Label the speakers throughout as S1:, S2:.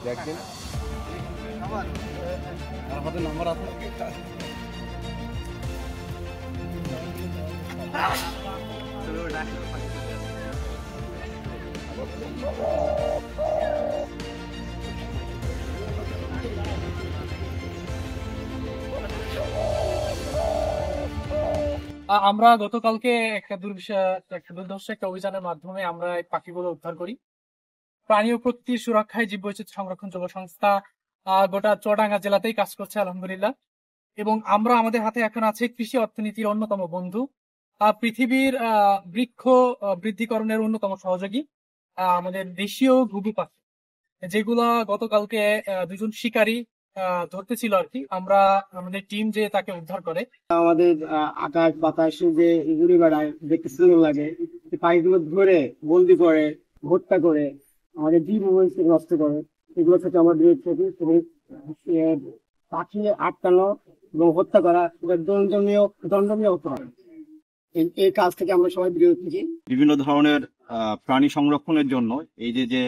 S1: দেখবেন আমাদের নাম্বার আছে।
S2: আমরা গতকালকে একটা দুর্ধর্ষ একটা অভিযানের মাধ্যমে আমরা এই পাখিগুলো উদ্ধার করি। প্রাণী ও প্রকৃতির সুরক্ষায় জীববৈচিত্র্য সংরক্ষণ যুব সংস্থা গোটা চুয়াডাঙ্গা জেলাতেই কাজ করছে আলহামদুলিল্লাহ। এবং আমরা আমাদের হাতে এখন আছে কৃষি অর্থনীতির অন্যতম বন্ধু, পৃথিবীর বৃক্ষ বৃদ্ধিকরণের অন্যতম সহযোগী, আমাদের দেশীয় ঘুঘু পাখি, যেগুলা গতকালকে দুজন শিকারী ধরতেছিল আর কি। আমরা আমাদের টিম যে তাকে উদ্ধার করে।
S3: আমাদের আকাশ বাতাসে যে ঘুরে বেড়ায় দেখতে সুন্দর লাগে, পাখিগুলো ধরে বন্দি করে হত্যা করে আমাদের জীব নষ্ট করে, এগুলো থেকে আমরা বিরত থাকি। এবং পাখি আটকানো এবং হত্যা করা এটা দণ্ডনীয় অপরাধ। এই কাজ থেকে আমরা সবাই বিরত থাকি।
S4: বিভিন্ন ধরনের প্রাণী সংরক্ষণের জন্য এই যে যে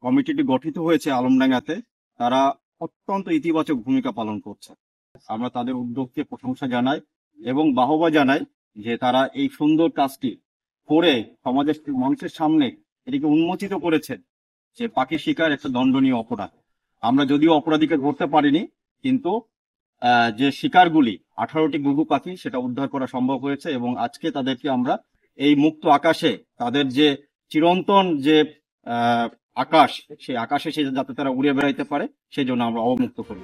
S4: কমিটিটি গঠিত হয়েছে আলমডাঙ্গাতে, তারা অত্যন্ত ইতিবাচক ভূমিকা পালন করছে। আমরা তাদের উদ্যোগকে প্রশংসা জানাই এবং বাহবা জানাই যে তারা এই সুন্দর কাজটি করে সমাজের মানুষের সামনে এটিকে উন্মোচিত করেছেন যে পাখি শিকার একটা দণ্ডনীয় অপরাধ। আমরা যদিও অপরাধীকে ধরতে পারিনি, কিন্তু যে শিকারগুলি 18টি ঘুঘু পাখি সেটা উদ্ধার করা সম্ভব হয়েছে এবং আজকে তাদেরকে আমরা এই মুক্ত আকাশে তাদের যে চিরন্তন যে আকাশ, সেই আকাশে সে যাতে তারা উড়ে বেড়াইতে পারে সেই জন্য আমরা অবমুক্ত করব।